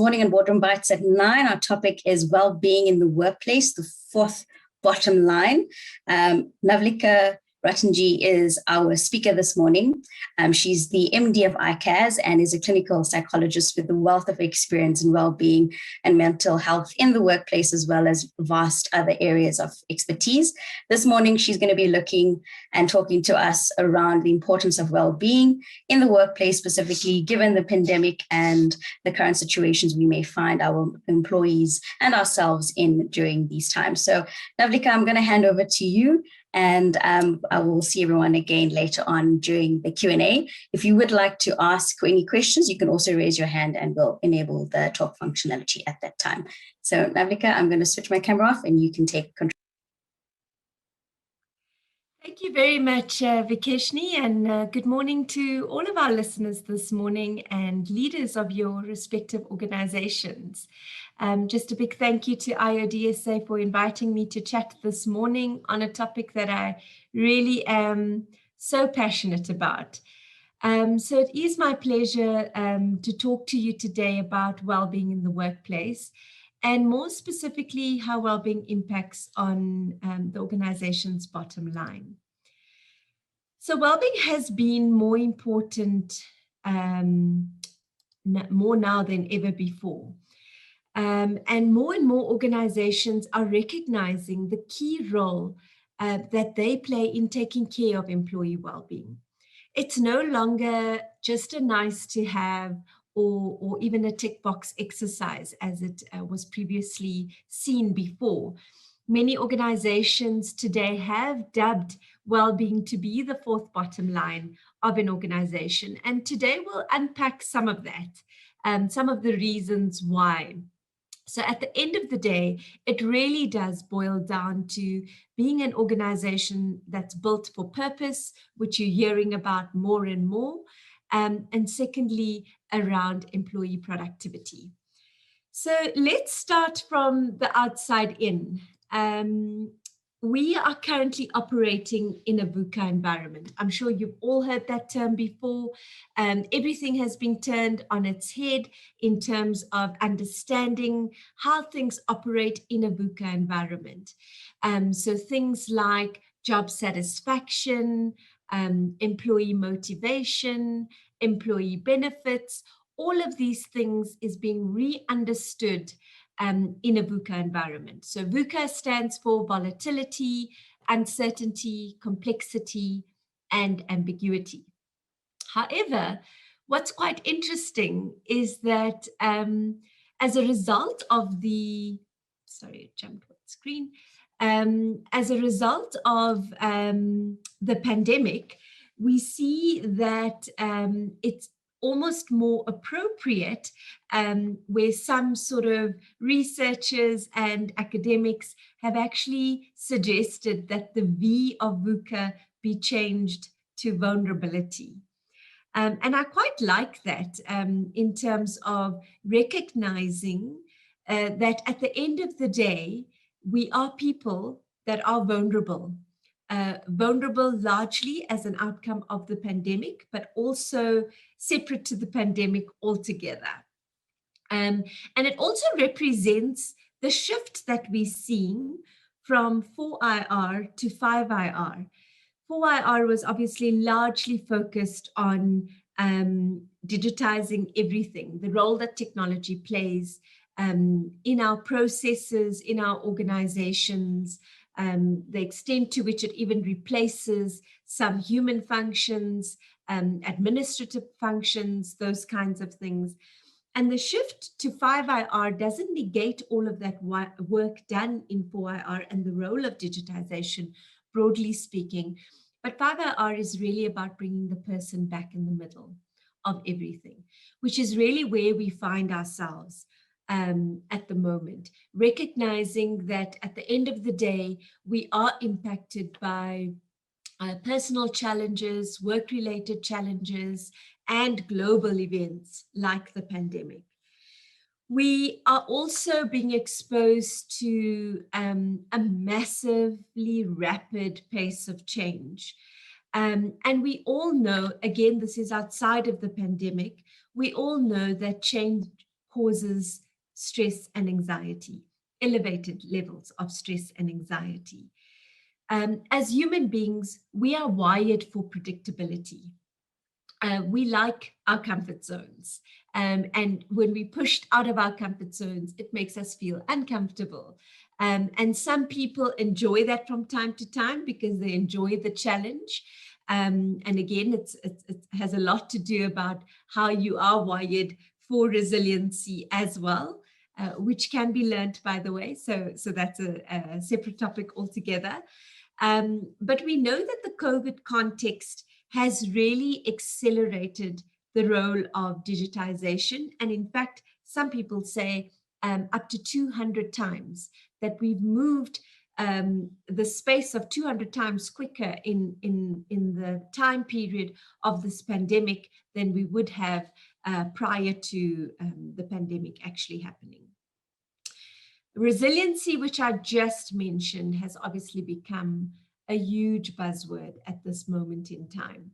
Morning on Boardroom Bytes at 9. Our topic is well-being in the workplace, the fourth bottom line. Navlika Ratangee is our speaker this morning. She's the MD of ICAS and is a clinical psychologist with a wealth of experience in well-being and mental health in the workplace, as well as vast other areas of expertise. This morning, she's going to be looking and talking to us around the importance of well-being in the workplace, specifically given the pandemic and the current situations we may find our employees and ourselves in during these times. So, Navlika, I'm going to hand over to you. And I will see everyone again later on during the Q&A. If you would like to ask any questions, you can also raise your hand and we'll enable the talk functionality at that time. So Navlika, I'm going to switch my camera off and you can take control. Thank you very much, Vikeshni, and good morning to all of our listeners this morning and leaders of your respective organizations. Just a big thank you to IODSA for inviting me to chat this morning on a topic that I really am so passionate about. So it is my pleasure to talk to you today about well-being in the workplace, and more specifically, how well-being impacts on the organization's bottom line. So well-being has been more important, more now than ever before. And more organizations are recognizing the key role that they play in taking care of employee well-being. It's no longer just a nice to have or even a tick box exercise as it was previously seen before. Many organizations today have dubbed well-being to be the fourth bottom line of an organization. And today we'll unpack some of that, some of the reasons why. So at the end of the day, it really does boil down to being an organization that's built for purpose, which you're hearing about more and more. And secondly, around employee productivity. So let's start from the outside in. We are currently operating in a VUCA environment. I'm sure you've all heard that term before. Everything has been turned on its head in terms of understanding how things operate in a VUCA environment. So things like job satisfaction, employee motivation, employee benefits, all of these things is being re-understood in a VUCA environment. So VUCA stands for volatility, uncertainty, complexity, and ambiguity. However, what's quite interesting is that as a result of the, sorry, I jumped off the screen. As a result of the pandemic, we see that it's almost more appropriate where some sort of researchers and academics have actually suggested that the V of VUCA be changed to vulnerability. And I quite like that in terms of recognizing that at the end of the day, we are people that are vulnerable. Vulnerable largely as an outcome of the pandemic, but also separate to the pandemic altogether. And it also represents the shift that we're seeing from 4IR to 5IR. 4IR was obviously largely focused on digitizing everything, the role that technology plays in our processes, in our organizations, the extent to which it even replaces some human functions, administrative functions, those kinds of things. And the shift to 5IR doesn't negate all of that work done in 4IR and the role of digitization, broadly speaking. But 5IR is really about bringing the person back in the middle of everything, which is really where we find ourselves. At the moment, recognizing that at the end of the day, we are impacted by personal challenges, work-related challenges, and global events like the pandemic. We are also being exposed to a massively rapid pace of change. And we all know, again, this is outside of the pandemic, we all know that change causes stress and anxiety, elevated levels of stress and anxiety. As human beings, we are wired for predictability. We like our comfort zones. And when we're pushed out of our comfort zones, it makes us feel uncomfortable. And some people enjoy that from time to time because they enjoy the challenge. And again, it has a lot to do about how you are wired for resiliency as well, which can be learned, by the way. So that's a separate topic altogether. But we know that the COVID context has really accelerated the role of digitization. And in fact, some people say up to 200 times that we've moved the space of 200 times quicker in the time period of this pandemic than we would have prior to the pandemic actually happening. Resiliency, which I just mentioned, has obviously become a huge buzzword at this moment in time.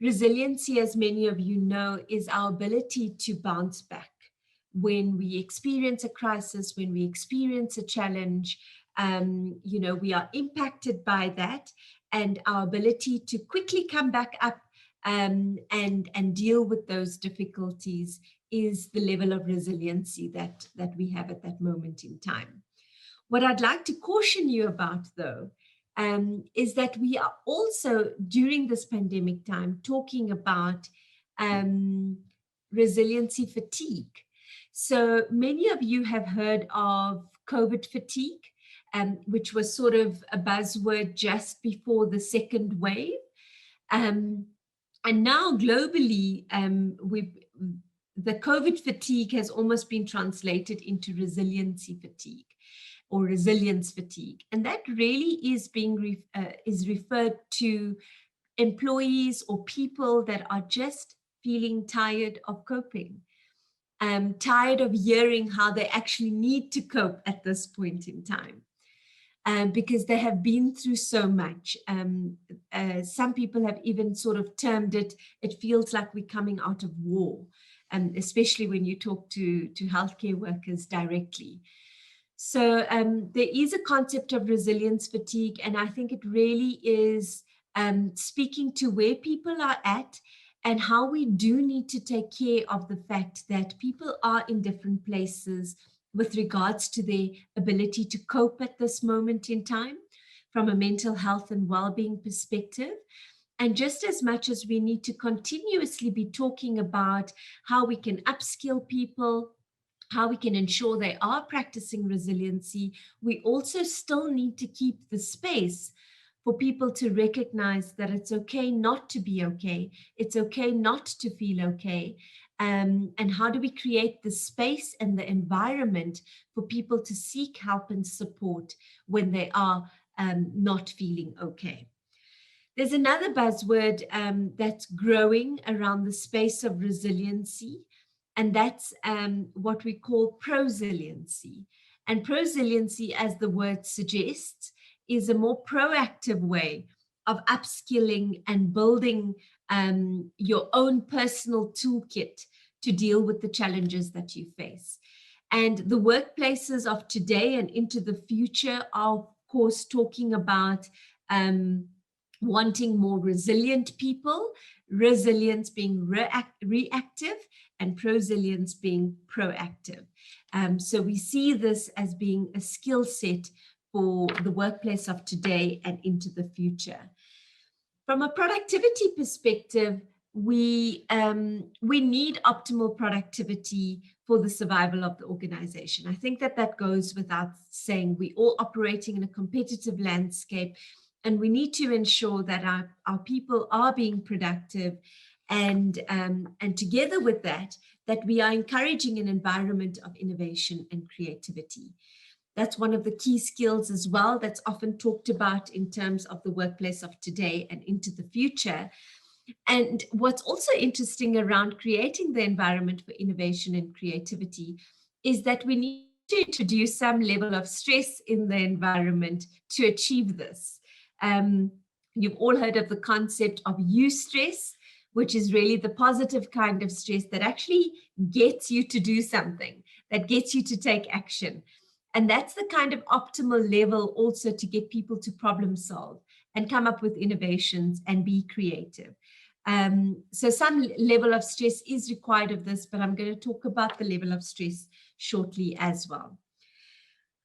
Resiliency, as many of you know, is our ability to bounce back when we experience a crisis, when we experience a challenge. We are impacted by that, and our ability to quickly come back up and deal with those difficulties is the level of resiliency that we have at that moment in time. What I'd like to caution you about, though, is that we are also, during this pandemic time, talking about resiliency fatigue. So many of you have heard of COVID fatigue, which was sort of a buzzword just before the second wave. And now globally, the COVID fatigue has almost been translated into resiliency fatigue or resilience fatigue. And that really is being is referred to employees or people that are just feeling tired of coping, tired of hearing how they actually need to cope at this point in time. Because they have been through so much. Some people have even sort of termed it feels like we're coming out of war, especially when you talk to healthcare workers directly. So there is a concept of resilience fatigue, and I think it really is speaking to where people are at and how we do need to take care of the fact that people are in different places with regards to their ability to cope at this moment in time from a mental health and well-being perspective. And just as much as we need to continuously be talking about how we can upskill people, how we can ensure they are practicing resiliency, we also still need to keep the space for people to recognize that it's okay not to be okay. It's okay not to feel okay. And how do we create the space and the environment for people to seek help and support when they are not feeling okay? There's another buzzword that's growing around the space of resiliency, and that's what we call prosiliency. And prosiliency, as the word suggests, is a more proactive way of upskilling and building your own personal toolkit to deal with the challenges that you face. And the workplaces of today and into the future are, of course, talking about wanting more resilient people, resilience being reactive, and prosilience being proactive. So we see this as being a skill set for the workplace of today and into the future. From a productivity perspective, we need optimal productivity for the survival of the organization. I think that goes without saying. We're all operating in a competitive landscape, and we need to ensure that our people are being productive, and together with that we are encouraging an environment of innovation and creativity. That's one of the key skills as well that's often talked about in terms of the workplace of today and into the future. And what's also interesting around creating the environment for innovation and creativity is that we need to introduce some level of stress in the environment to achieve this. You've all heard of the concept of eustress, which is really the positive kind of stress that actually gets you to do something, that gets you to take action. And that's the kind of optimal level also to get people to problem solve and come up with innovations and be creative. So some level of stress is required of this, but I'm going to talk about the level of stress shortly as well.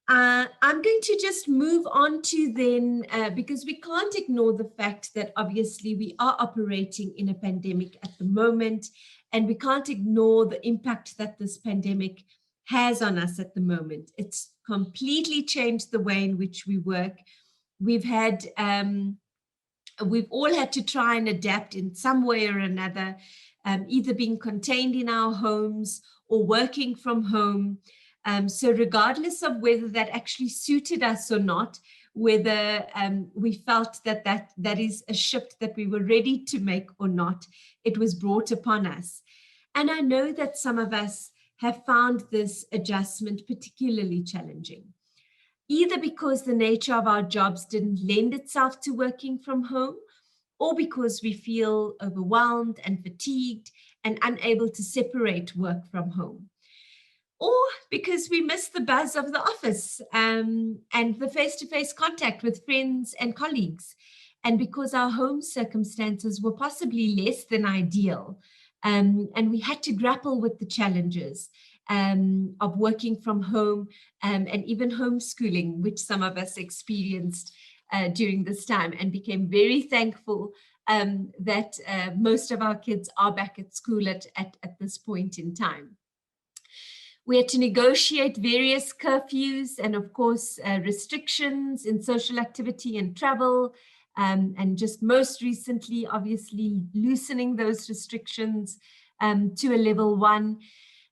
I'm going to just move on to then, because we can't ignore the fact that obviously we are operating in a pandemic at the moment, and we can't ignore the impact that this pandemic has on us at the moment. It's completely changed the way in which we work. We've all had to try and adapt in some way or another, either being contained in our homes or working from home. So regardless of whether that actually suited us or not, whether we felt that is a shift that we were ready to make or not, it was brought upon us. And I know that some of us have found this adjustment particularly challenging, either because the nature of our jobs didn't lend itself to working from home, or because we feel overwhelmed and fatigued and unable to separate work from home, or because we miss the buzz of the office and the face-to-face contact with friends and colleagues, and because our home circumstances were possibly less than ideal, and we had to grapple with the challenges of working from home and even homeschooling, which some of us experienced during this time, and became very thankful that most of our kids are back at school at this point in time. We had to negotiate various curfews and, of course, restrictions in social activity and travel, and just most recently, obviously, loosening those restrictions to a level 1.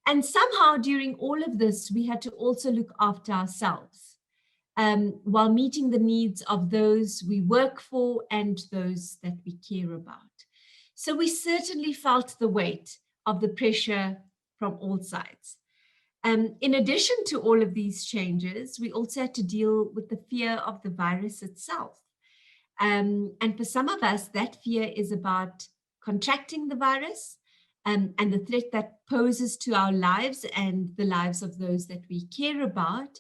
And somehow during all of this, we had to also look after ourselves while meeting the needs of those we work for and those that we care about. So we certainly felt the weight of the pressure from all sides. In addition to all of these changes, we also had to deal with the fear of the virus itself. And for some of us, that fear is about contracting the virus and the threat that poses to our lives and the lives of those that we care about.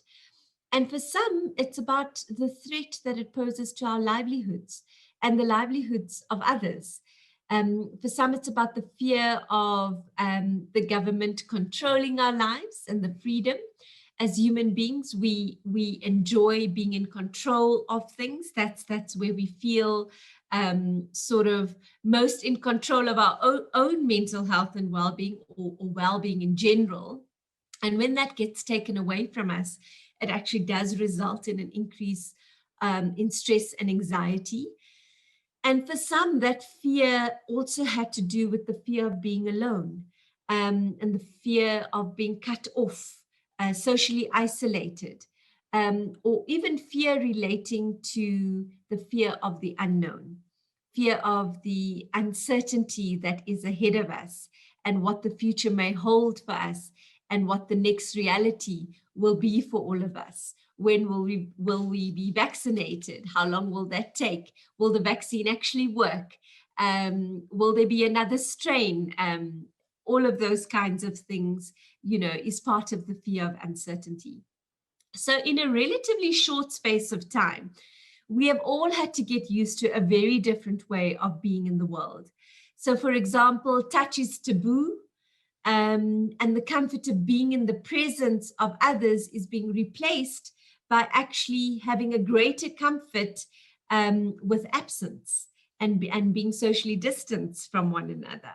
And for some, it's about the threat that it poses to our livelihoods and the livelihoods of others. For some, it's about the fear of the government controlling our lives and the freedom. As human beings, we enjoy being in control of things. That's where we feel sort of most in control of our own mental health and well-being, or well-being in general. And when that gets taken away from us, it actually does result in an increase in stress and anxiety. And for some, that fear also had to do with the fear of being alone and the fear of being cut off, socially isolated, or even fear relating to the fear of the unknown, fear of the uncertainty that is ahead of us and what the future may hold for us and what the next reality will be for all of us. When will we be vaccinated? How long will that take? Will the vaccine actually work? Will there be another strain? All of those kinds of things, is part of the fear of uncertainty. So in a relatively short space of time, we have all had to get used to a very different way of being in the world. So for example, touch is taboo. And the comfort of being in the presence of others is being replaced by actually having a greater comfort with absence and being socially distanced from one another.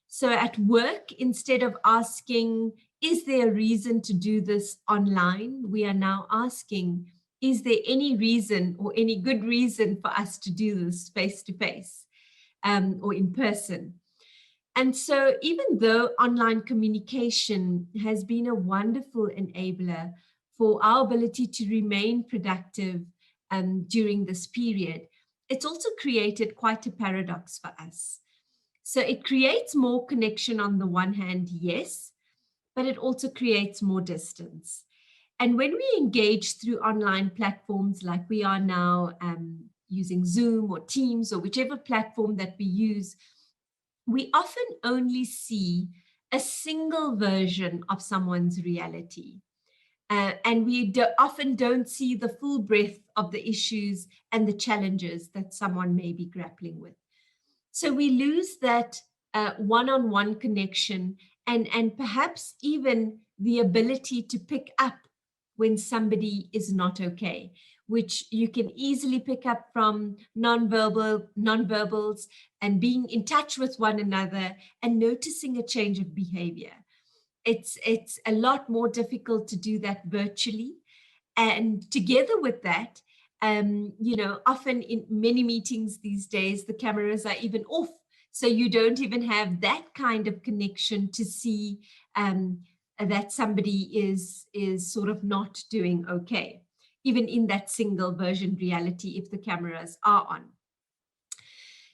So at work, instead of asking, is there a reason to do this online? We are now asking, is there any reason or any good reason for us to do this face-to-face or in person? And so even though online communication has been a wonderful enabler for our ability to remain productive during this period, it's also created quite a paradox for us. So it creates more connection on the one hand, yes, but it also creates more distance. And when we engage through online platforms like we are now using Zoom or Teams or whichever platform that we use, we often only see a single version of someone's reality. And we often don't see the full breadth of the issues and the challenges that someone may be grappling with. So we lose that one-on-one connection and perhaps even the ability to pick up when somebody is not okay, which you can easily pick up from nonverbals and being in touch with one another and noticing a change of behavior. It's a lot more difficult to do that virtually. And together with that, often in many meetings these days, the cameras are even off. So you don't even have that kind of connection to see that somebody is sort of not doing okay, even in that single version reality if the cameras are on.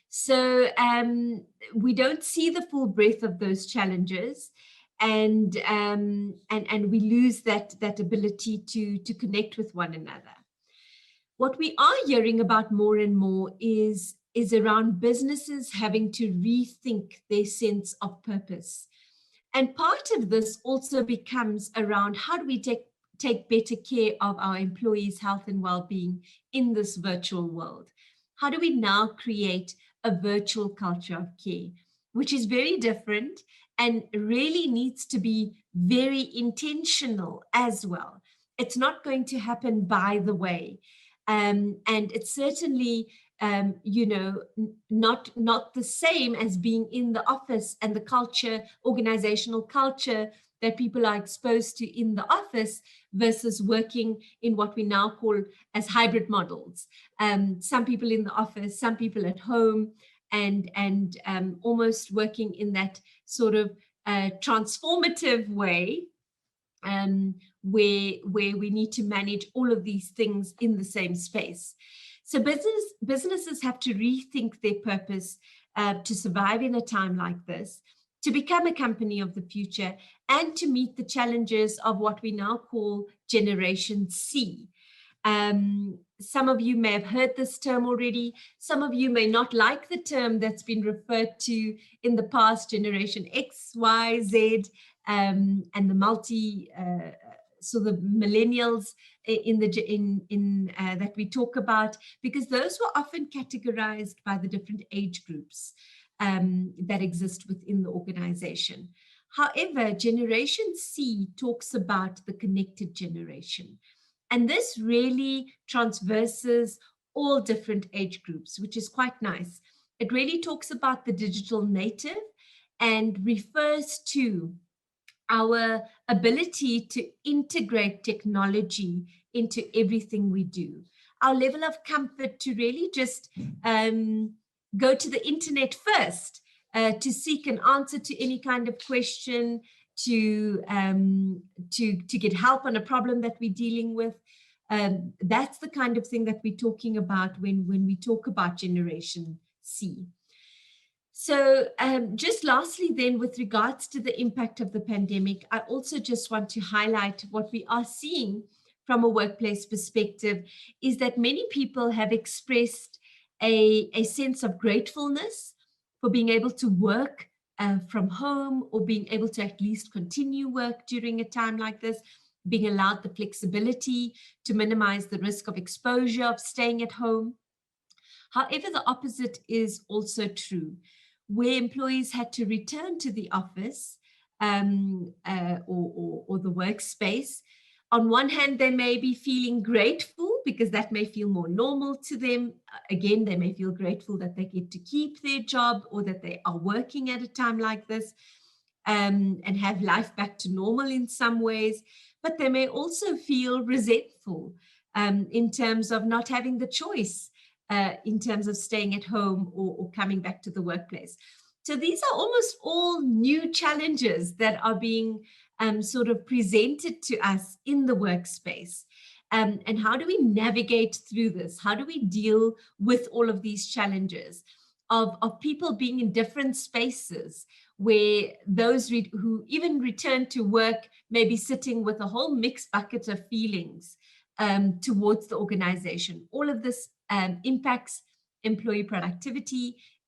So we don't see the full breadth of those challenges. And we lose that ability to connect with one another. What we are hearing about more and more is around businesses having to rethink their sense of purpose. And part of this also becomes around how do we take better care of our employees' health and well-being in this virtual world? How do we now create a virtual culture of care, which is very different and really needs to be very intentional as well. It's not going to happen by the way. And it's certainly, not the same as being in the office and the culture, organizational culture that people are exposed to in the office versus working in what we now call as hybrid models. Some people in the office, some people at home, and almost working in that sort of transformative way, where we need to manage all of these things in the same space. So businesses have to rethink their purpose to survive in a time like this, to become a company of the future, and to meet the challenges of what we now call Generation C. Some of you may have heard this term already. Some of you may not like the term that's been referred to in the past, Generation X, Y, Z, and the so the millennials that we talk about, because those were often categorized by the different age groups that exist within the organization. However, Generation C talks about the connected generation. And this really transverses all different age groups, which is quite nice. It really talks about the digital native and refers to our ability to integrate technology into everything we do. Our level of comfort to really just go to the internet first, to seek an answer to any kind of question, to get help on a problem that we're dealing with. That's the kind of thing that we're talking about when we talk about Generation C. So just lastly then, with regards to the impact of the pandemic, I also just want to highlight what we are seeing from a workplace perspective is that many people have expressed a sense of gratefulness for being able to work from home, or being able to at least continue work during a time like this, being allowed the flexibility to minimize the risk of exposure of staying at home. However, the opposite is also true, where employees had to return to the office or the workspace. On one hand, they may be feeling grateful because that may feel more normal to them. Again, they may feel grateful that they get to keep their job, or that they are working at a time like this and have life back to normal in some ways. But they may also feel resentful in terms of not having the choice in terms of staying at home or coming back to the workplace. So these are almost all new challenges that are being sort of presented to us in the workspace. And how do we navigate through this? How do we deal with all of these challenges of people being in different spaces, where those who even return to work may be sitting with a whole mixed bucket of feelings towards the organization? All of this impacts employee productivity,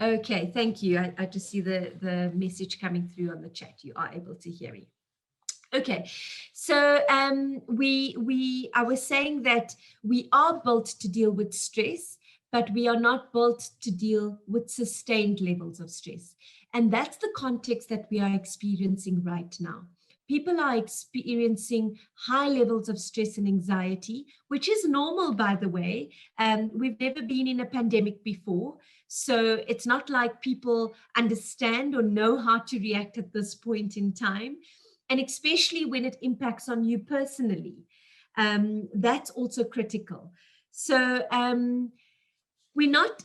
Okay, thank you. I just see the message coming through on the chat. You are able to hear me. Okay, so I was saying that we are built to deal with stress, but we are not built to deal with sustained levels of stress. And that's the context that we are experiencing right now. People are experiencing high levels of stress and anxiety, which is normal, by the way. We've never been in a pandemic before. So it's not like people understand or know how to react at this point in time. And especially when it impacts on you personally, that's also critical. So we're not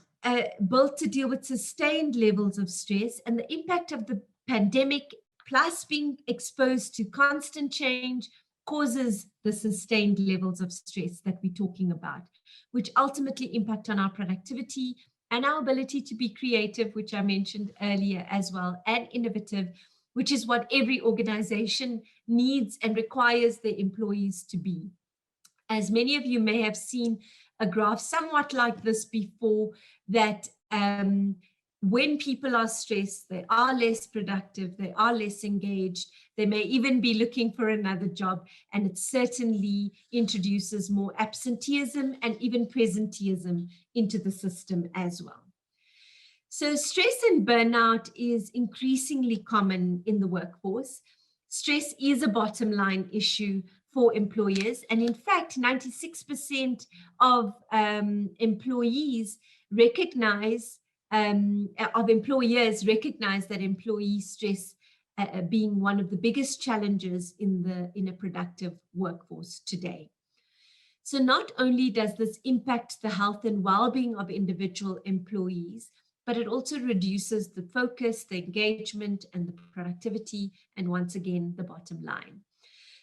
built to deal with sustained levels of stress, and the impact of the pandemic plus being exposed to constant change causes the sustained levels of stress that we're talking about, which ultimately impact on our productivity and our ability to be creative, which I mentioned earlier as well, and innovative, which is what every organization needs and requires their employees to be. As many of you may have seen a graph somewhat like this before, that when people are stressed, they are less productive, they are less engaged, they may even be looking for another job, and it certainly introduces more absenteeism and even presenteeism into the system as well. So stress and burnout is increasingly common in the workforce. Stress is a bottom line issue for employers. And in fact, 96% of employers recognize that employee stress being one of the biggest challenges in a productive workforce today. So not only does this impact the health and well-being of individual employees, but it also reduces the focus, the engagement, and the productivity, and once again, the bottom line.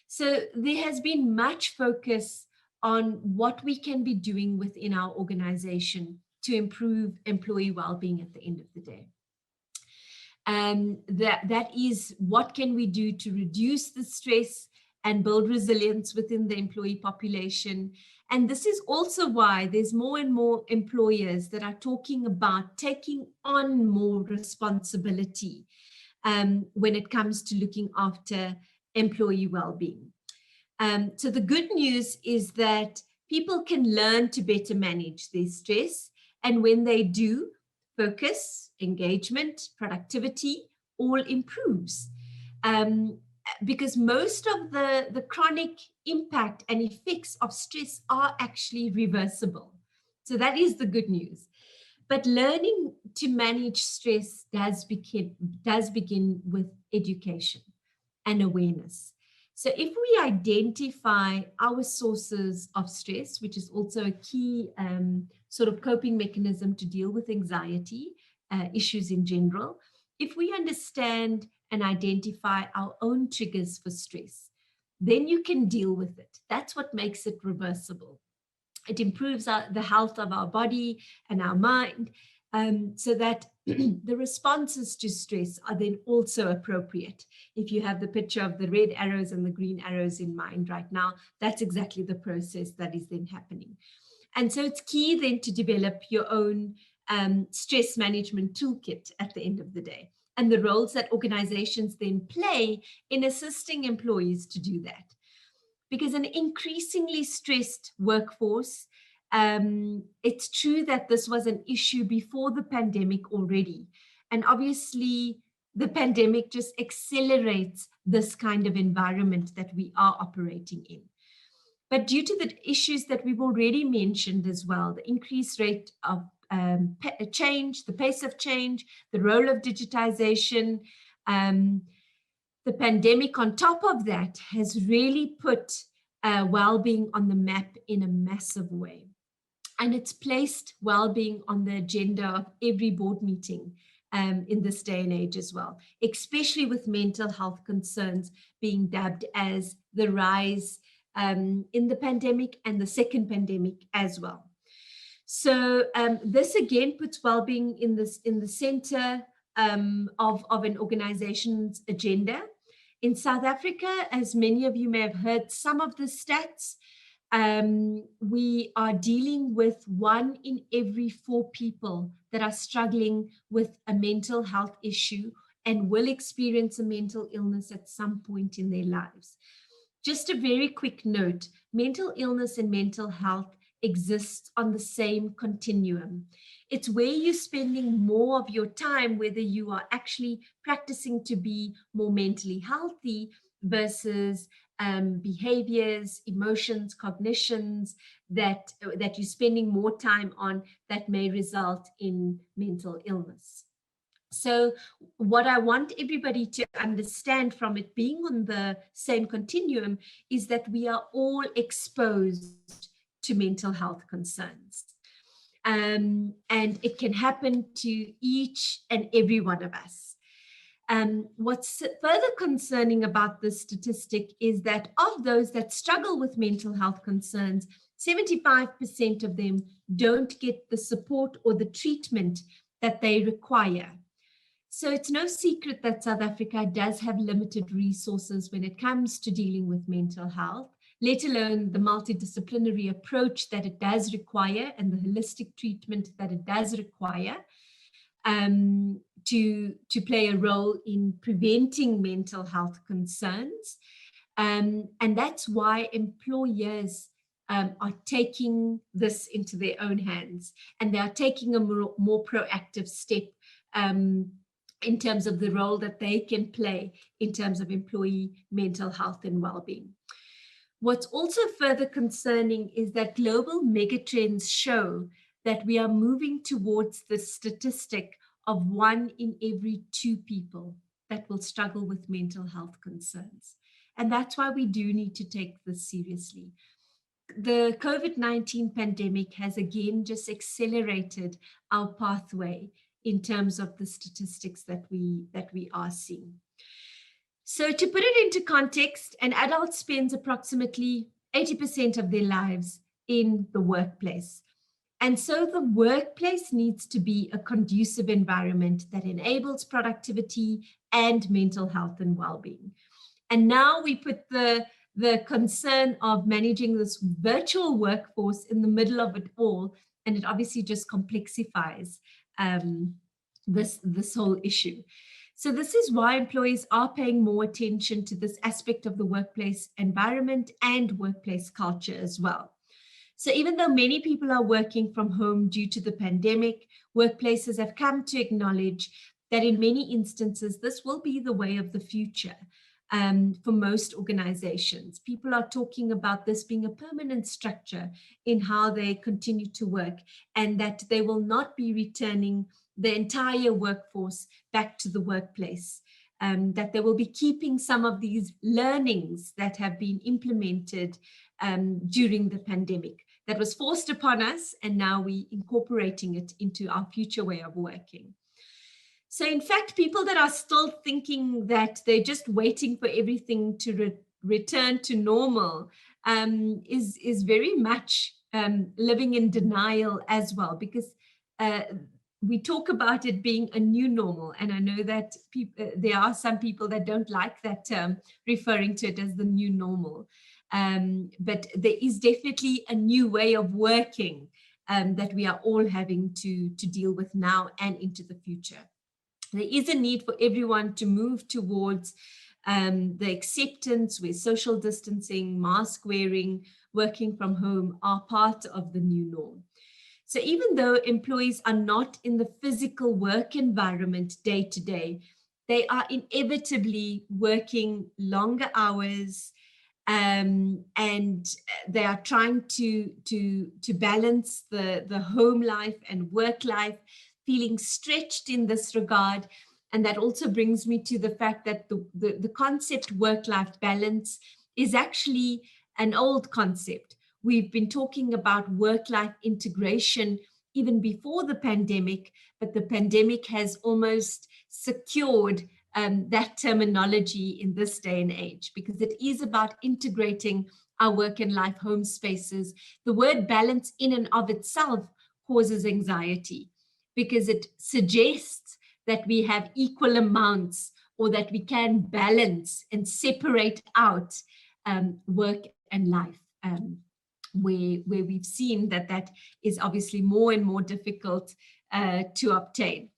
So there has been much focus on what we can be doing within our organization to improve employee well-being at the end of the day. That is, what can we do to reduce the stress and build resilience within the employee population. And this is also why there's more and more employers that are talking about taking on more responsibility when it comes to looking after employee well-being. So the good news is that people can learn to better manage their stress. And when they do, focus, engagement, productivity all improves. Because most of the chronic impact and effects of stress are actually reversible. So that is the good news. But learning to manage stress does begin with education and awareness. So if we identify our sources of stress, which is also a key sort of coping mechanism to deal with anxiety issues in general, if we understand and identify our own triggers for stress, then you can deal with it. That's what makes it reversible. It improves the health of our body and our mind, so that the responses to stress are then also appropriate. If you have the picture of the red arrows and the green arrows in mind right now, that's exactly the process that is then happening. And so it's key then to develop your own stress management toolkit at the end of the day, and the roles that organizations then play in assisting employees to do that. Because an increasingly stressed workforce, it's true that this was an issue before the pandemic already. And obviously, the pandemic just accelerates this kind of environment that we are operating in. But due to the issues that we've already mentioned as well, the increased rate of change, the pace of change, the role of digitization, the pandemic on top of that has really put well-being on the map in a massive way. And it's placed well-being on the agenda of every board meeting in this day and age as well, especially with mental health concerns being dubbed as the rise in the pandemic and the second pandemic as well. So this again puts well-being in the center of an organization's agenda. In South Africa, as many of you may have heard some of the stats, we are dealing with 1 in every 4 people that are struggling with a mental health issue and will experience a mental illness at some point in their lives. Just a very quick note, mental illness and mental health exists on the same continuum. It's where you're spending more of your time, whether you are actually practicing to be more mentally healthy versus behaviors, emotions, cognitions that you're spending more time on that may result in mental illness. So what I want everybody to understand from it being on the same continuum is that we are all exposed to mental health concerns. And it can happen to each and every one of us. What's further concerning about this statistic is that of those that struggle with mental health concerns, 75% of them don't get the support or the treatment that they require. So it's no secret that South Africa does have limited resources when it comes to dealing with mental health, let alone the multidisciplinary approach that it does require and the holistic treatment that it does require to play a role in preventing mental health concerns. And that's why employers are taking this into their own hands, and they are taking a more proactive step in terms of the role that they can play in terms of employee mental health and well-being. What's also further concerning is that global megatrends show that we are moving towards the statistic of 1 in every 2 people that will struggle with mental health concerns. And that's why we do need to take this seriously. The COVID-19 pandemic has again just accelerated our pathway in terms of the statistics that we are seeing. So to put it into context, an adult spends approximately 80% of their lives in the workplace. And so the workplace needs to be a conducive environment that enables productivity and mental health and well-being. And now we put the concern of managing this virtual workforce in the middle of it all, and it obviously just complexifies this whole issue. So this is why employees are paying more attention to this aspect of the workplace environment and workplace culture as well. So even though many people are working from home due to the pandemic, workplaces have come to acknowledge that in many instances, this will be the way of the future. For most organizations, people are talking about this being a permanent structure in how they continue to work, and that they will not be returning the entire workforce back to the workplace, that they will be keeping some of these learnings that have been implemented during the pandemic that was forced upon us, and now we incorporating it into our future way of working. So in fact, people that are still thinking that they're just waiting for everything to return to normal is very much living in denial as well, because we talk about it being a new normal. And I know that there are some people that don't like that term, referring to it as the new normal. But there is definitely a new way of working that we are all having to deal with now and into the future. There is a need for everyone to move towards the acceptance where social distancing, mask wearing, working from home are part of the new norm. So even though employees are not in the physical work environment day to day, they are inevitably working longer hours, and they are trying to balance the home life and work life, feeling stretched in this regard. And that also brings me to the fact that the concept work-life balance is actually an old concept. We've been talking about work-life integration even before the pandemic, but the pandemic has almost secured that terminology in this day and age, because it is about integrating our work and life home spaces. The word balance in and of itself causes anxiety, because it suggests that we have equal amounts, or that we can balance and separate out work and life. where we've seen that is obviously more and more difficult to obtain.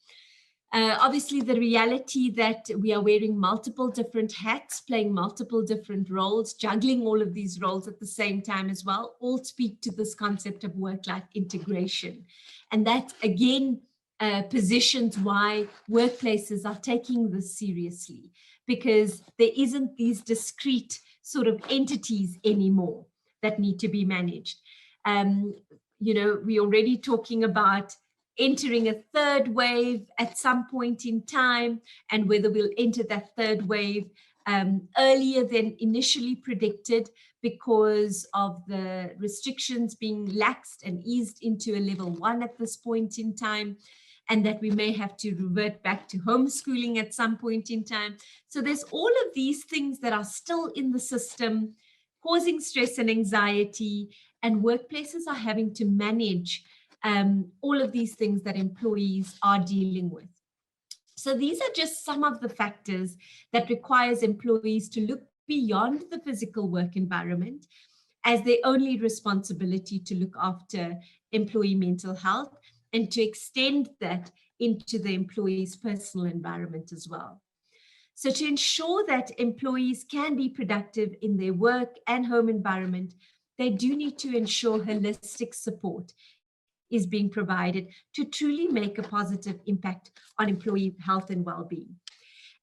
Obviously, the reality that we are wearing multiple different hats, playing multiple different roles, juggling all of these roles at the same time as well, all speak to this concept of work-life integration. And that, again, positions why workplaces are taking this seriously, because there isn't these discrete sort of entities anymore that need to be managed. We're already talking about entering a third wave at some point in time, and whether we'll enter that third wave earlier than initially predicted because of the restrictions being laxed and eased into a level 1 at this point in time, and that we may have to revert back to homeschooling at some point in time. So there's all of these things that are still in the system, causing stress and anxiety, and workplaces are having to manage all of these things that employees are dealing with. So these are just some of the factors that requires employees to look beyond the physical work environment as their only responsibility to look after employee mental health, and to extend that into the employee's personal environment as well. So to ensure that employees can be productive in their work and home environment, they do need to ensure holistic support is being provided to truly make a positive impact on employee health and well-being.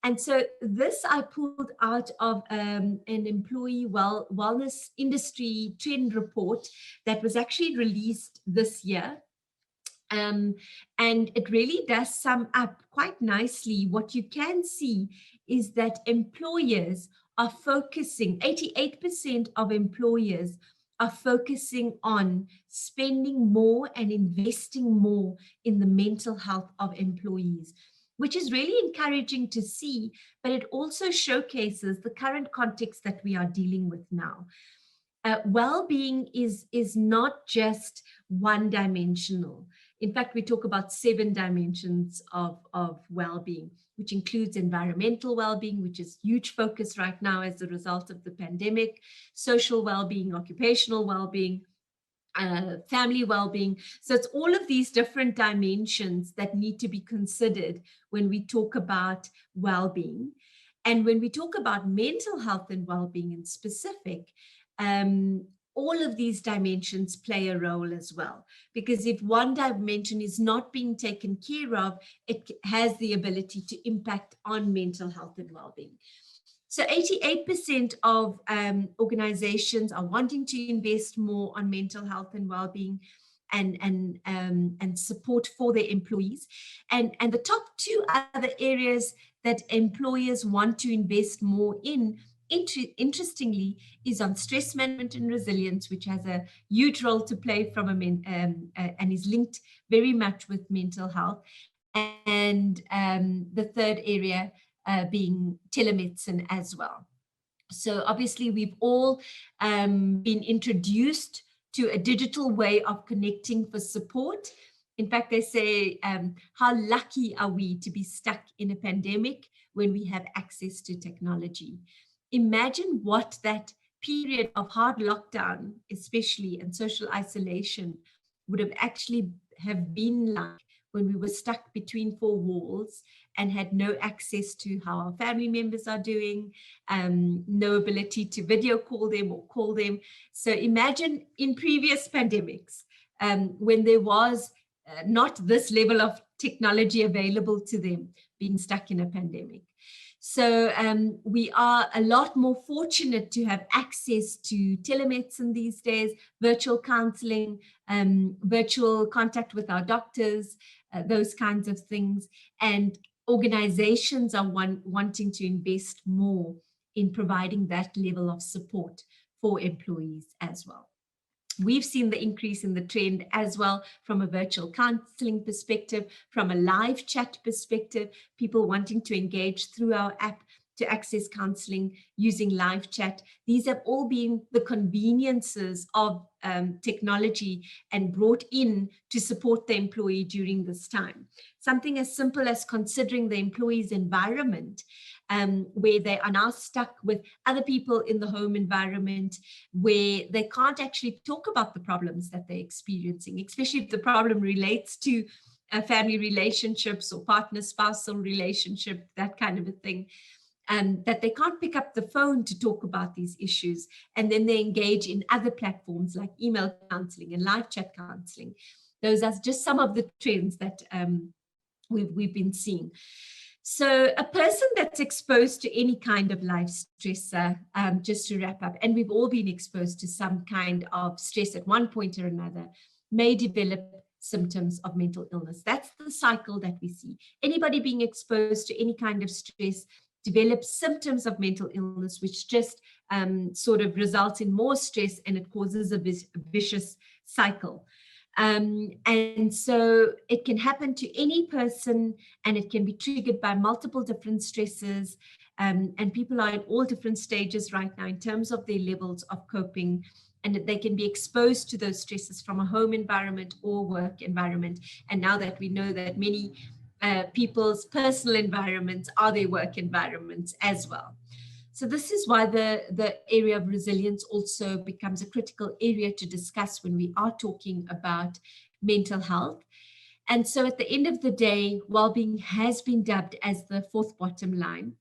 And so this I pulled out of an employee wellness industry trend report that was actually released this year. And it really does sum up quite nicely. What you can see is that employers are focusing, 88% of employers are focusing on spending more and investing more in the mental health of employees, which is really encouraging to see, but it also showcases the current context that we are dealing with now. Well-being is not just one-dimensional. In fact, we talk about 7 dimensions of well-being, which includes environmental well-being, which is huge focus right now as a result of the pandemic, social well-being, occupational well-being, family well-being. So it's all of these different dimensions that need to be considered when we talk about well-being. And when we talk about mental health and well-being in specific, all of these dimensions play a role as well, because if one dimension is not being taken care of, it has the ability to impact on mental health and well-being. So 88% of organizations are wanting to invest more on mental health and well-being and support for their employees. And the top 2 other areas that employers want to invest more in, interestingly, is on stress management and resilience, which has a huge role to play from and is linked very much with mental health. And the third area being telemedicine as well. So obviously we've all been introduced to a digital way of connecting for support. In fact, they say, how lucky are we to be stuck in a pandemic when we have access to technology? Imagine what that period of hard lockdown, especially, and social isolation would have actually have been like when we were stuck between 4 walls and had no access to how our family members are doing, no ability to video call them or call them. So imagine in previous pandemics, when there was not this level of technology available to them, being stuck in a pandemic. So we are a lot more fortunate to have access to telemedicine these days, virtual counseling, virtual contact with our doctors, those kinds of things. And organizations are wanting to invest more in providing that level of support for employees as well. We've seen the increase in the trend as well from a virtual counseling perspective, from a live chat perspective, people wanting to engage through our app to access counseling using live chat. These have all been the conveniences of technology and brought in to support the employee during this time. Something as simple as considering the employee's environment, where they are now stuck with other people in the home environment, where they can't actually talk about the problems that they're experiencing, especially if the problem relates to family relationships or partner-spousal relationship, that kind of a thing. That they can't pick up the phone to talk about these issues, and then they engage in other platforms like email counseling and live chat counseling. Those are just some of the trends that we've been seeing. So a person that's exposed to any kind of life stressor, just to wrap up, and we've all been exposed to some kind of stress at one point or another, may develop symptoms of mental illness. That's the cycle that we see. Anybody being exposed to any kind of stress develops symptoms of mental illness, which just sort of results in more stress, and it causes a vicious cycle. And so it can happen to any person, and it can be triggered by multiple different stresses. And people are in all different stages right now in terms of their levels of coping, and they can be exposed to those stresses from a home environment or work environment. And now that we know that many people's personal environments are their work environments as well. So this is why the area of resilience also becomes a critical area to discuss when we are talking about mental health. And so at the end of the day, well-being has been dubbed as the fourth bottom line.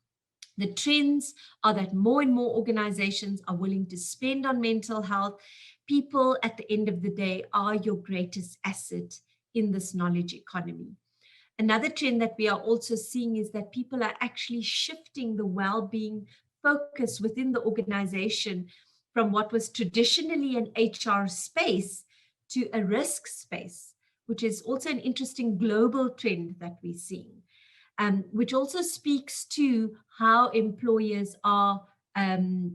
The trends are that more and more organizations are willing to spend on mental health. People at the end of the day are your greatest asset in this knowledge economy. Another trend that we are also seeing is that people are actually shifting the well-being focus within the organization from what was traditionally an HR space to a risk space, which is also an interesting global trend that we're seeing, which also speaks to how employers are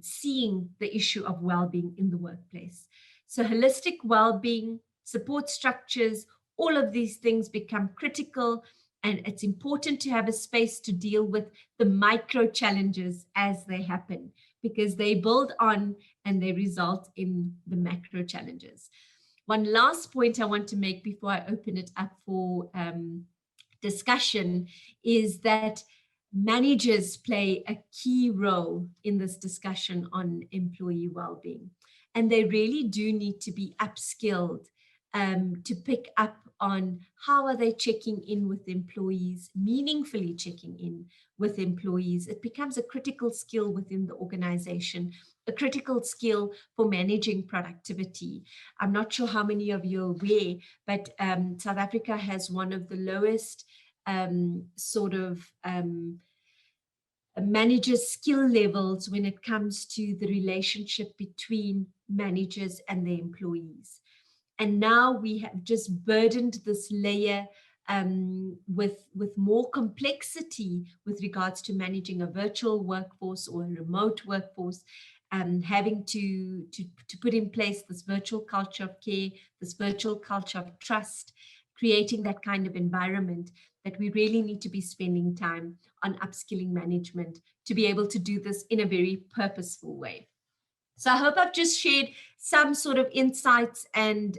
seeing the issue of well-being in the workplace. So holistic well-being, support structures, all of these things become critical, and it's important to have a space to deal with the micro challenges as they happen, because they build on and they result in the macro challenges. One last point I want to make before I open it up for discussion is that managers play a key role in this discussion on employee well-being, and they really do need to be upskilled to pick up on how are they checking in with employees, meaningfully checking in with employees. It becomes a critical skill within the organization, a critical skill for managing productivity. I'm not sure how many of you are aware, but South Africa has one of the lowest managers' skill levels when it comes to the relationship between managers and their employees. And now we have just burdened this layer with more complexity with regards to managing a virtual workforce or a remote workforce, having to put in place this virtual culture of care, this virtual culture of trust, creating that kind of environment that we really need to be spending time on upskilling management to be able to do this in a very purposeful way. So I hope I've just shared some sort of insights and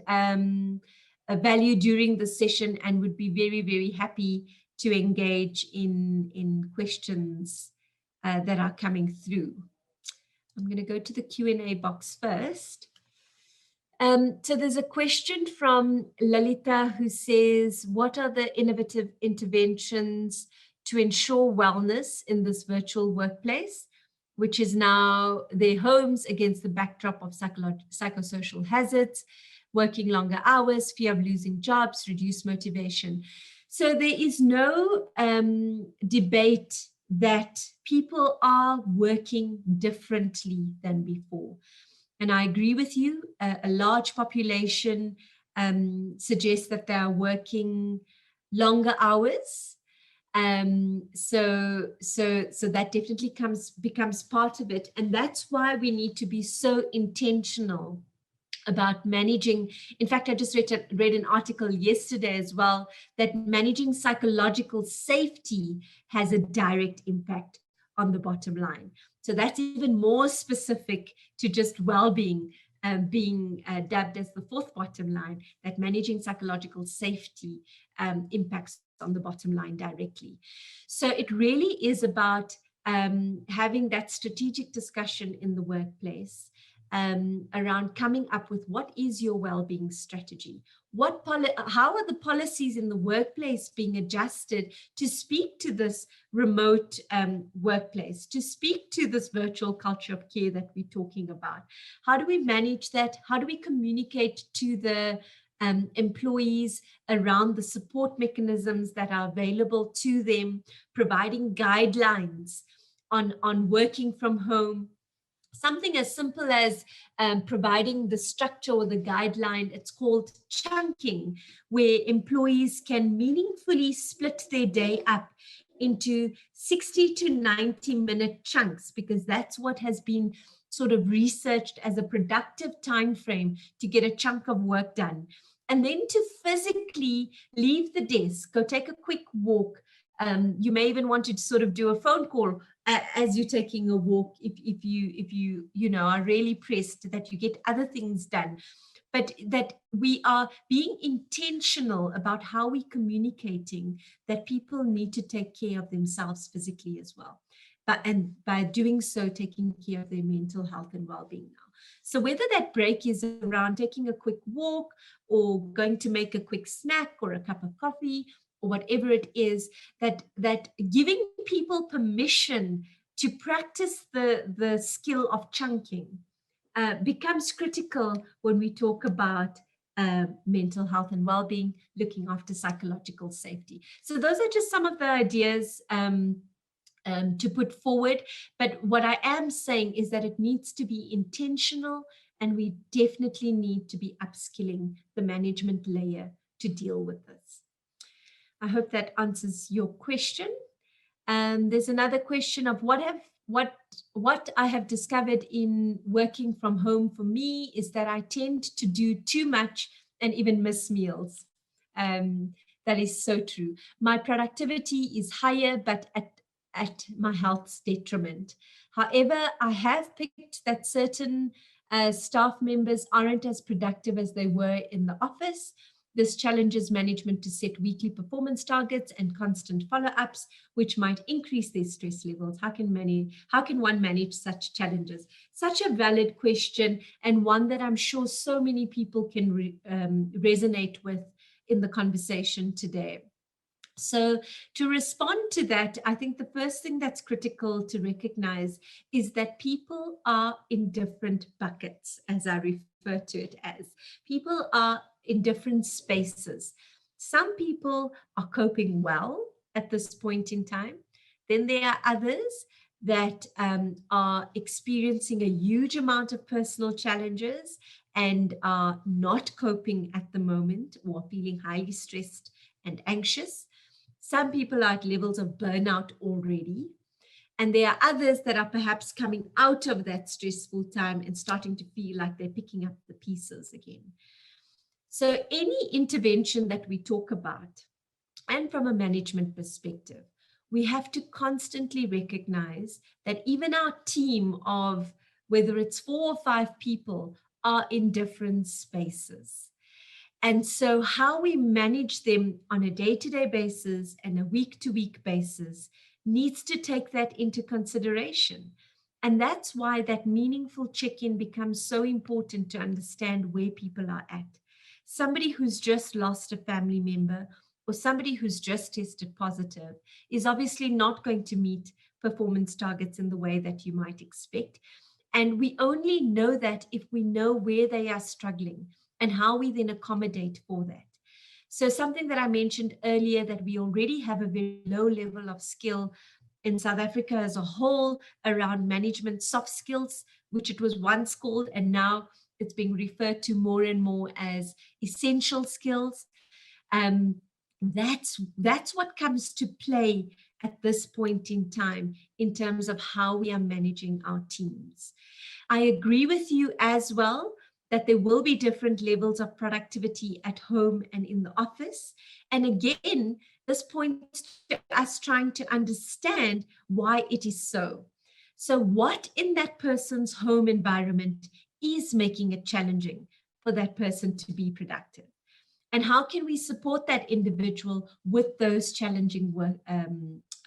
value during the session, and would be very, very happy to engage in questions that are coming through. I'm going to go to the Q&A box first. So there's a question from Lalita who says, what are the innovative interventions to ensure wellness in this virtual workplace, which is now their homes against the backdrop of psychosocial hazards, working longer hours, fear of losing jobs, reduced motivation. So there is no debate that people are working differently than before. And I agree with you, a large population suggests that they are working longer hours. So that definitely becomes part of it. And that's why we need to be so intentional about managing. In fact, I just read an article yesterday as well, that managing psychological safety has a direct impact on the bottom line. So that's even more specific to just well-being being dubbed as the fourth bottom line, that managing psychological safety impacts on the bottom line directly. So it really is about having that strategic discussion in the workplace around coming up with what is your well-being strategy. How are the policies in the workplace being adjusted to speak to this remote workplace, to speak to this virtual culture of care that we're talking about? How do we manage that? How do we communicate to the employees around the support mechanisms that are available to them, providing guidelines on working from home? Something as simple as providing the structure or the guideline. It's called chunking, where employees can meaningfully split their day up into 60 to 90-minute chunks, because that's what has been sort of researched as a productive time frame to get a chunk of work done. And then to physically leave the desk, go take a quick walk. You may even want to sort of do a phone call as you're taking a walk, if you are really pressed, that you get other things done, but that we are being intentional about how we're communicating that people need to take care of themselves physically as well, and by doing so, taking care of their mental health and well-being now. So whether that break is around taking a quick walk or going to make a quick snack or a cup of coffee, or whatever it is, that giving people permission to practice the skill of chunking becomes critical when we talk about mental health and well-being, looking after psychological safety. So those are just some of the ideas to put forward. But what I am saying is that it needs to be intentional, and we definitely need to be upskilling the management layer to deal with this. I hope that answers your question. There's another question of what I have discovered in working from home for me is that I tend to do too much and even miss meals. That is so true. My productivity is higher, but at my health's detriment. However, I have picked that certain staff members aren't as productive as they were in the office. This challenges management to set weekly performance targets and constant follow-ups, which might increase their stress levels. How can one manage such challenges? Such a valid question, and one that I'm sure so many people can resonate with in the conversation today. So to respond to that, I think the first thing that's critical to recognize is that people are in different buckets, as I refer to it as. People are in different spaces. Some people are coping well at this point in time. Then there are others that are experiencing a huge amount of personal challenges and are not coping at the moment, or feeling highly stressed and anxious. Some people are at levels of burnout already. And there are others that are perhaps coming out of that stressful time and starting to feel like they're picking up the pieces again. So any intervention that we talk about, and from a management perspective, we have to constantly recognize that even our team of, whether it's 4 or 5 people, are in different spaces. And so how we manage them on a day-to-day basis and a week-to-week basis needs to take that into consideration. And that's why that meaningful check-in becomes so important to understand where people are at. Somebody who's just lost a family member or somebody who's just tested positive is obviously not going to meet performance targets in the way that you might expect. And we only know that if we know where they are struggling and how we then accommodate for that. So something that I mentioned earlier, that we already have a very low level of skill in South Africa as a whole around management soft skills, which it was once called, and now it's being referred to more and more as essential skills. That's what comes to play at this point in time in terms of how we are managing our teams. I agree with you as well that there will be different levels of productivity at home and in the office. And again, this points to us trying to understand why it is so. So what in that person's home environment is making it challenging for that person to be productive? And how can we support that individual with those challenging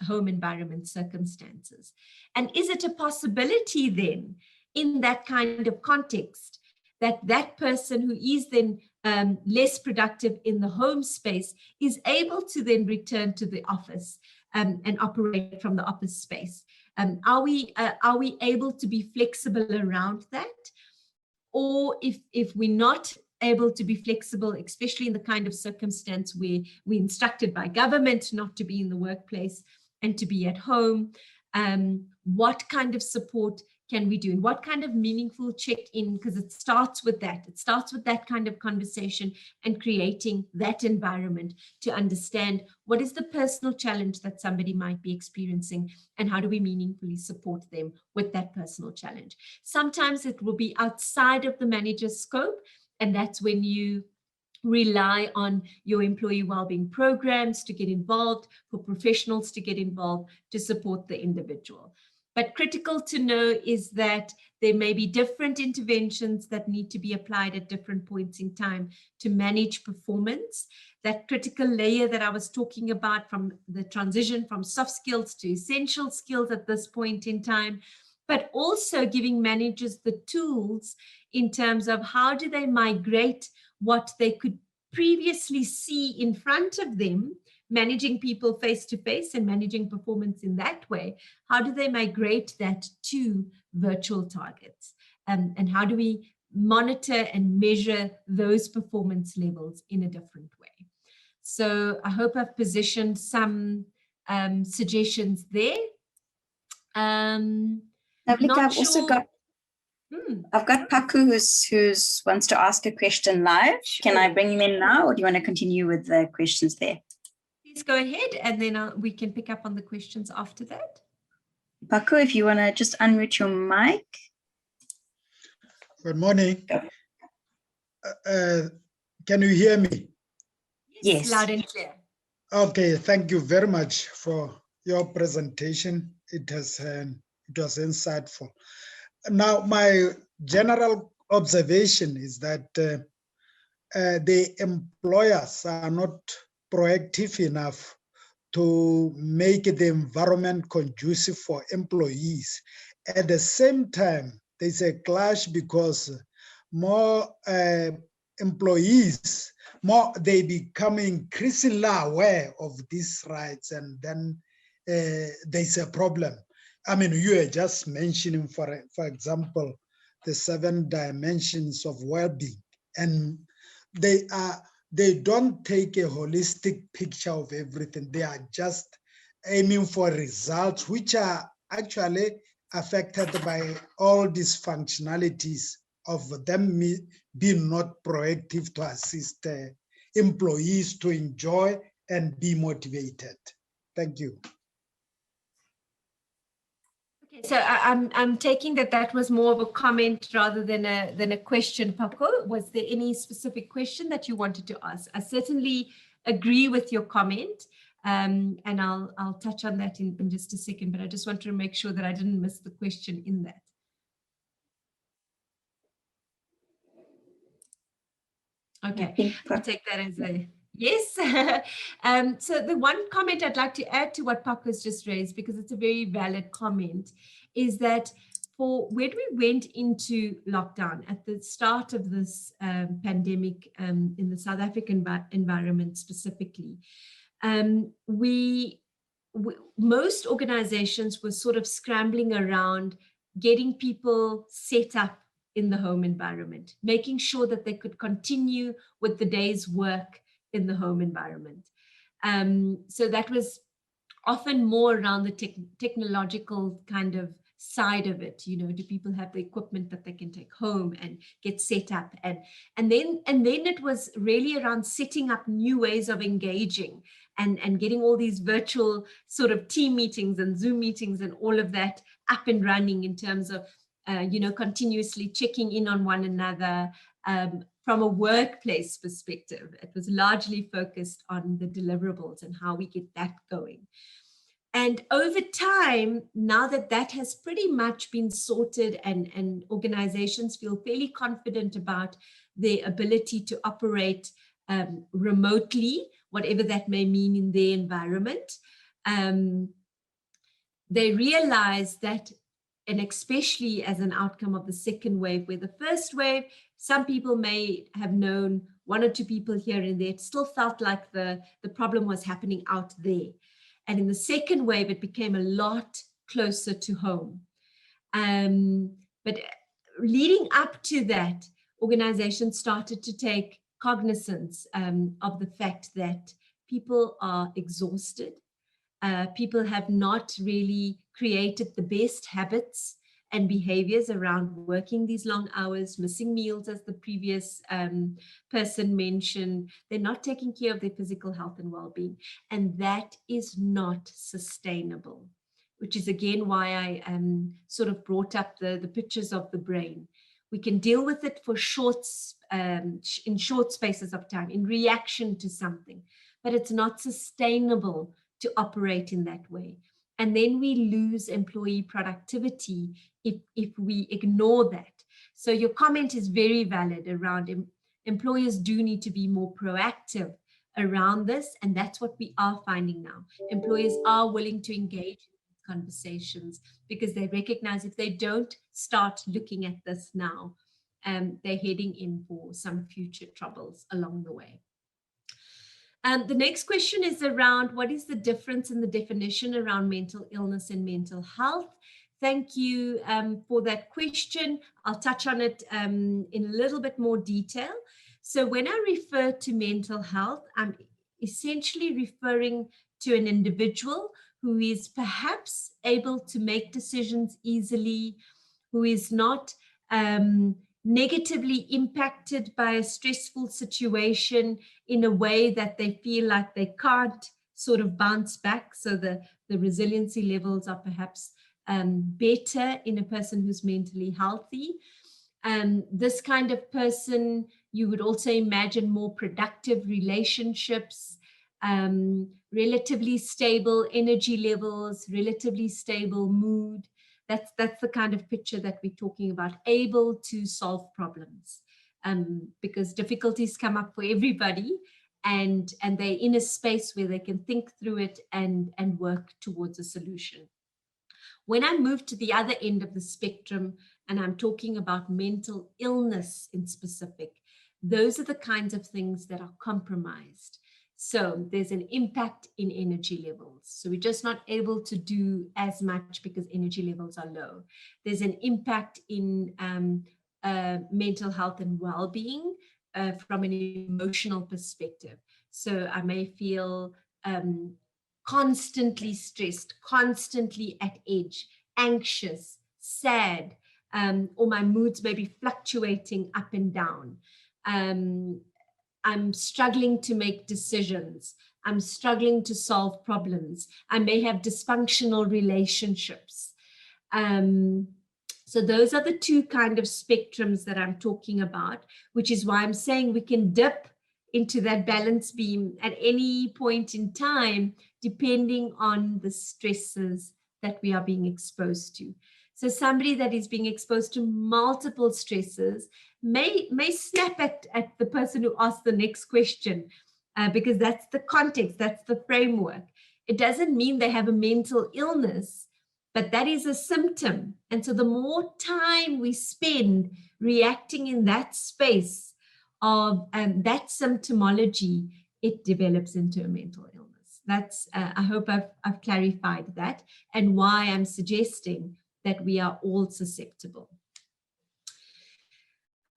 home environment circumstances? And is it a possibility then, in that kind of context, that that person who is then less productive in the home space is able to then return to the office and operate from the office space? Are we able to be flexible around that? Or if we're not able to be flexible, especially in the kind of circumstance where we're instructed by government not to be in the workplace and to be at home, what kind of support can we do? And what kind of meaningful check-in? Because it starts with that. It starts with that kind of conversation and creating that environment to understand what is the personal challenge that somebody might be experiencing and how do we meaningfully support them with that personal challenge. Sometimes it will be outside of the manager's scope, and that's when you rely on your employee wellbeing programs to get involved, for professionals to get involved to support the individual. But critical to know is that there may be different interventions that need to be applied at different points in time to manage performance. That critical layer that I was talking about, from the transition from soft skills to essential skills at this point in time, but also giving managers the tools in terms of how do they migrate what they could previously see in front of them, managing people face to face and managing performance in that way. How do they migrate that to virtual targets? And how do we monitor and measure those performance levels in a different way? So I hope I've positioned some suggestions there. Navlika, I've also got I've got Paku who's wants to ask a question live. Sure. Can I bring him in now, or do you want to continue with the questions there? Please go ahead, and then we can pick up on the questions after that. Paku, if you want to just unmute your mic. Good morning. Can you hear me? Yes, loud and clear. Okay, thank you very much for your presentation. It was insightful. Now, my general observation is that the employers are not proactive enough to make the environment conducive for employees. At the same time, there's a clash because more employees, they become increasingly aware of these rights, and then there's a problem. I mean, you are just mentioning, for example, the 7 dimensions of well-being, and they don't take a holistic picture of everything. They are just aiming for results, which are actually affected by all these functionalities of them being not proactive to assist employees to enjoy and be motivated. Thank you. Okay, so I'm taking that was more of a comment rather than a question, Paco. Was there any specific question that you wanted to ask? I certainly agree with your comment, and I'll touch on that in just a second, but I just want to make sure that I didn't miss the question in that. Okay, I'll take that as a yes. So the one comment I'd like to add to what Paco's just raised, because it's a very valid comment, is that when we went into lockdown at the start of this pandemic in the South African environment specifically, most organizations were sort of scrambling around getting people set up in the home environment, making sure that they could continue with the day's work in the home environment. So that was often more around the technological kind of side of it. You know, do people have the equipment that they can take home and get set up? And then it was really around setting up new ways of engaging and getting all these virtual sort of team meetings and Zoom meetings and all of that up and running in terms of continuously checking in on one another, from a workplace perspective. It was largely focused on the deliverables and how we get that going. And over time, now that that has pretty much been sorted and organizations feel fairly confident about their ability to operate remotely, whatever that may mean in their environment, they realize that, and especially as an outcome of the second wave, where the first wave, some people may have known one or two people here and there, it still felt like the problem was happening out there. And in the second wave, it became a lot closer to home. But leading up to that, organizations started to take cognizance of the fact that people are exhausted. People have not really created the best habits and behaviors around working these long hours, missing meals, as the previous person mentioned. They're not taking care of their physical health and well-being, and that is not sustainable, which is again why I sort of brought up the pictures of the brain. We can deal with it for in short spaces of time, in reaction to something, but it's not sustainable to operate in that way. And then we lose employee productivity if we ignore that. So your comment is very valid around employers do need to be more proactive around this. And that's what we are finding now. Employers are willing to engage in these conversations because they recognize if they don't start looking at this now, they're heading in for some future troubles along the way. The next question is around what is the difference in the definition around mental illness and mental health? Thank you for that question. I'll touch on it in a little bit more detail. So when I refer to mental health, I'm essentially referring to an individual who is perhaps able to make decisions easily, who is not negatively impacted by a stressful situation in a way that they feel like they can't sort of bounce back. So the resiliency levels are perhaps better in a person who's mentally healthy. This kind of person, you would also imagine more productive relationships, relatively stable energy levels, relatively stable mood. That's the kind of picture that we're talking about, able to solve problems, because difficulties come up for everybody, and they're in a space where they can think through it and work towards a solution. When I move to the other end of the spectrum, and I'm talking about mental illness in specific, those are the kinds of things that are compromised. So there's an impact in energy levels. So we're just not able to do as much because energy levels are low. There's an impact in mental health and well-being from an emotional perspective. So I may feel constantly stressed, constantly at edge, anxious, sad, or my moods may be fluctuating up and down. I'm struggling to make decisions. I'm struggling to solve problems. I may have dysfunctional relationships. So those are the two kind of spectrums that I'm talking about, which is why I'm saying we can dip into that balance beam at any point in time, depending on the stresses that we are being exposed to. So somebody that is being exposed to multiple stresses may snap at the person who asked the next question, because that's the context, that's the framework. It doesn't mean they have a mental illness, but that is a symptom. And so the more time we spend reacting in that space of that symptomology, it develops into a mental illness. That's, I hope I've clarified that, and why I'm suggesting that we are all susceptible.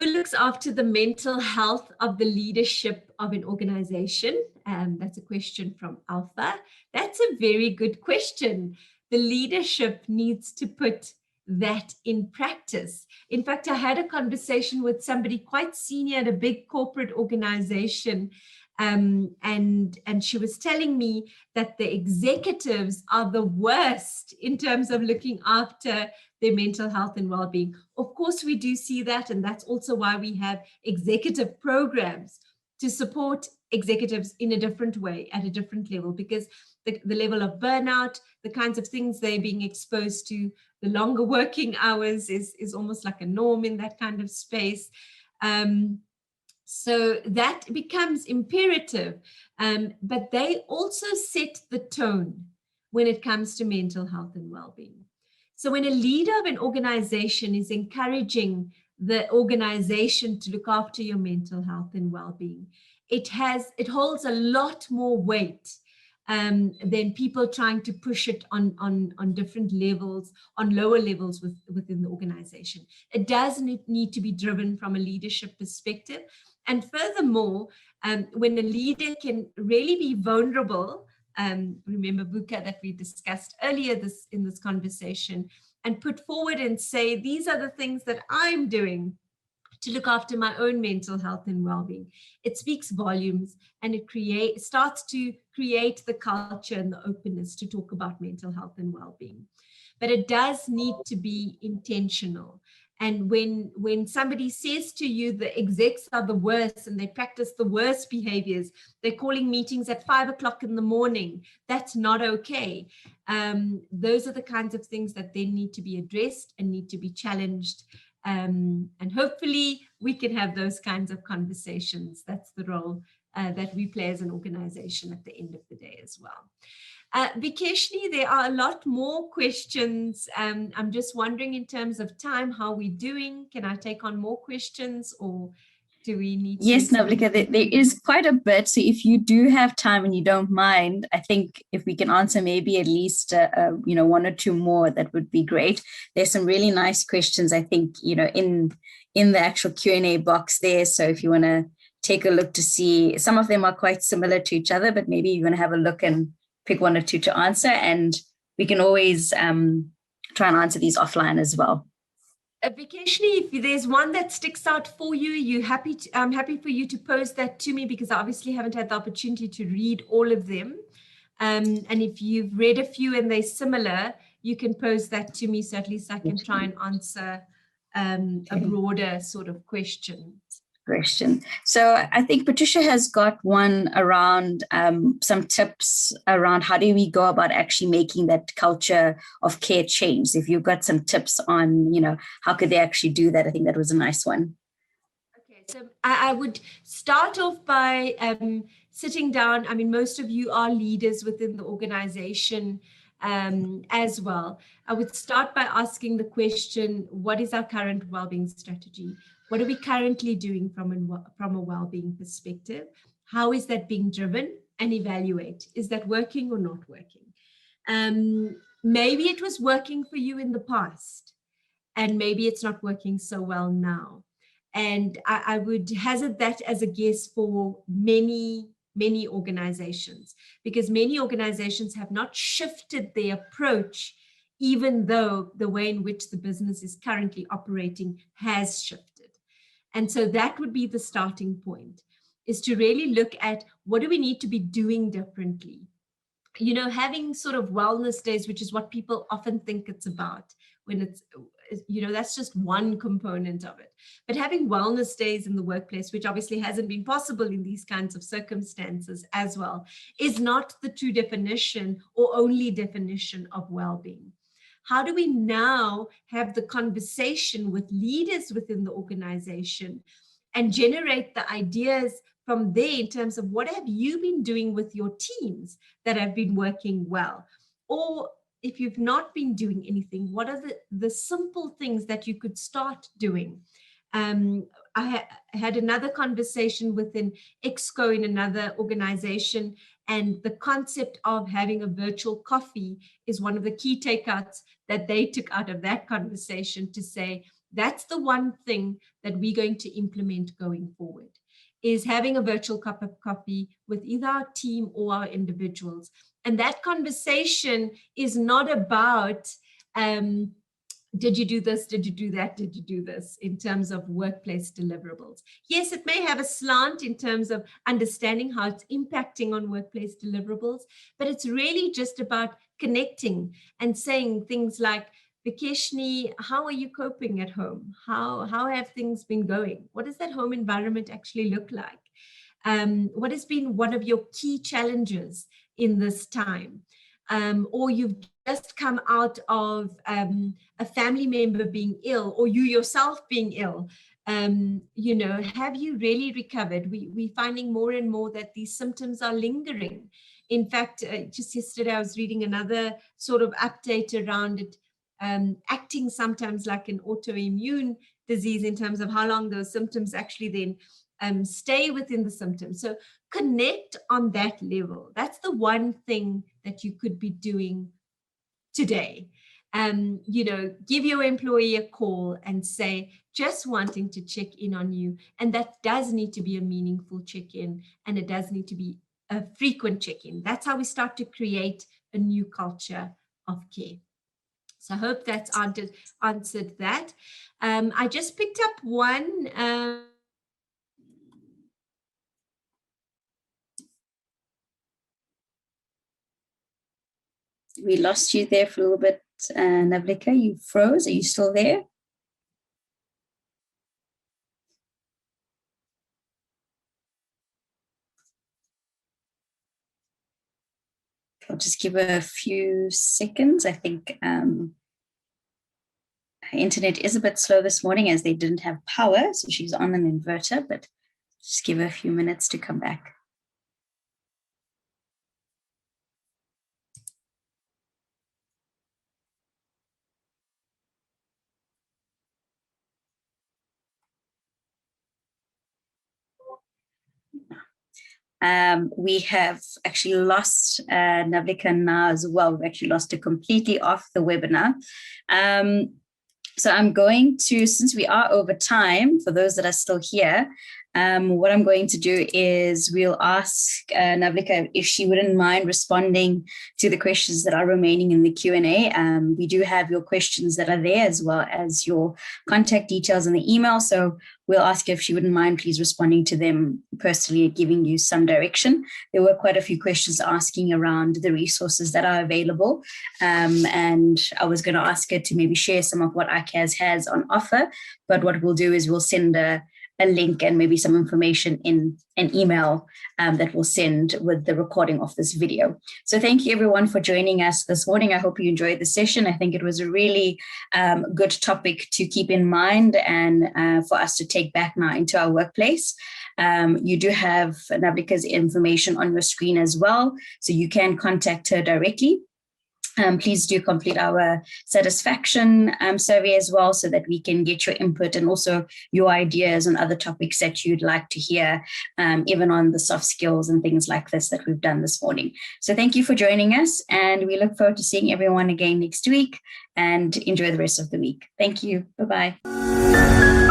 Who looks after the mental health of the leadership of an organization? That's a question from Alpha. That's a very good question. The leadership needs to put that in practice. In fact, I had a conversation with somebody quite senior at a big corporate organization And she was telling me that the executives are the worst in terms of looking after their mental health and well-being. Of course, we do see that, and that's also why we have executive programs to support executives in a different way, at a different level, because the level of burnout, the kinds of things they're being exposed to, the longer working hours is almost like a norm in that kind of space. So that becomes imperative, but they also set the tone when it comes to mental health and well-being. So when a leader of an organization is encouraging the organization to look after your mental health and well-being, it holds a lot more weight than people trying to push it on different levels, on lower levels within the organization. It does need to be driven from a leadership perspective. And furthermore, when a leader can really be vulnerable, remember VUCA that we discussed earlier in this conversation, and put forward and say, these are the things that I'm doing to look after my own mental health and well-being. It speaks volumes, and it starts to create the culture and the openness to talk about mental health and well-being. But it does need to be intentional. And when somebody says to you, the execs are the worst and they practice the worst behaviors, they're calling meetings at 5 o'clock in the morning, that's not okay. Those are the kinds of things that then need to be addressed and need to be challenged. And hopefully we can have those kinds of conversations. That's the role that we play as an organization at the end of the day as well. Vikeshni, there are a lot more questions. I'm just wondering, in terms of time, how we're doing. Can I take on more questions, or do we need Yes, Navlika, there is quite a bit. So if you do have time and you don't mind, I think if we can answer maybe at least one or two more, that would be great. There's some really nice questions, I think, in the actual Q&A box there. So if you want to take a look to see, some of them are quite similar to each other, but maybe you want to have a look and pick one or two to answer, and we can always try and answer these offline as well. Vikeshni, if there's one that sticks out for you, I'm happy for you to post that to me, because I obviously haven't had the opportunity to read all of them. And if you've read a few and they're similar, you can post that to me, so at least I can try and answer a broader sort of question. So I think Patricia has got one around some tips around how do we go about actually making that culture of care change. If you've got some tips on, how could they actually do that, I think that was a nice one. Okay, so I would start off by sitting down. I mean, most of you are leaders within the organization as well. I would start by asking the question, what is our current well-being strategy? What are we currently doing from a well-being perspective? How is that being driven? And evaluate, is that working or not working? Maybe it was working for you in the past, and maybe it's not working so well now. And I would hazard that as a guess for many organizations, because many organizations have not shifted their approach, even though the way in which the business is currently operating has shifted. And so that would be the starting point, is to really look at what do we need to be doing differently. Having sort of wellness days, which is what people often think it's about, when it's, that's just one component of it. But having wellness days in the workplace, which obviously hasn't been possible in these kinds of circumstances as well, is not the true definition or only definition of well-being. How do we now have the conversation with leaders within the organization and generate the ideas from there in terms of what have you been doing with your teams that have been working well? Or if you've not been doing anything, what are the simple things that you could start doing? I had another conversation with an exco in another organization, and the concept of having a virtual coffee is one of the key takeouts that they took out of that conversation, to say that's the one thing that we're going to implement going forward, is having a virtual cup of coffee with either our team or our individuals. And that conversation is not about Did you do this? Did you do that? Did you do this in terms of workplace deliverables? Yes, it may have a slant in terms of understanding how it's impacting on workplace deliverables, but it's really just about connecting and saying things like, Vikeshni, how are you coping at home? How have things been going? What does that home environment actually look like? What has been one of your key challenges in this time? Or you've just come out of a family member being ill, or you yourself being ill. Have you really recovered? We're finding more and more that these symptoms are lingering. In fact, just yesterday I was reading another sort of update around it, acting sometimes like an autoimmune disease in terms of how long those symptoms actually then stay within the symptoms. So connect on that level. That's the one thing that you could be doing today. Give your employee a call and say, just wanting to check in on you. And that does need to be a meaningful check-in, and it does need to be a frequent check-in. That's how we start to create a new culture of care. So I hope that's answered that. I just picked up one. We lost you there for a little bit, Navlika. You froze. Are you still there? I'll just give her a few seconds. I think her internet is a bit slow this morning as they didn't have power, so she's on an inverter, but just give her a few minutes to come back. We have actually lost Navlika now as well. We actually lost her completely off the webinar. So I'm going to, since we are over time, for those that are still here, what I'm going to do is we'll ask Navlika if she wouldn't mind responding to the questions that are remaining in the Q&A. We do have your questions that are there, as well as your contact details in the email. So we'll ask if she wouldn't mind please responding to them personally, giving you some direction. There were quite a few questions asking around the resources that are available. And I was going to ask her to maybe share some of what ICAS has on offer. But what we'll do is we'll send a link and maybe some information in an email that we'll send with the recording of this video. So thank you everyone for joining us this morning. I hope you enjoyed the session. I think it was a really good topic to keep in mind and for us to take back now into our workplace. You do have Navlika's information on your screen as well, so you can contact her directly. Please do complete our satisfaction survey as well, so that we can get your input and also your ideas on other topics that you'd like to hear, even on the soft skills and things like this that we've done this morning. So thank you for joining us, and we look forward to seeing everyone again next week, and enjoy the rest of the week. Thank you. Bye-bye.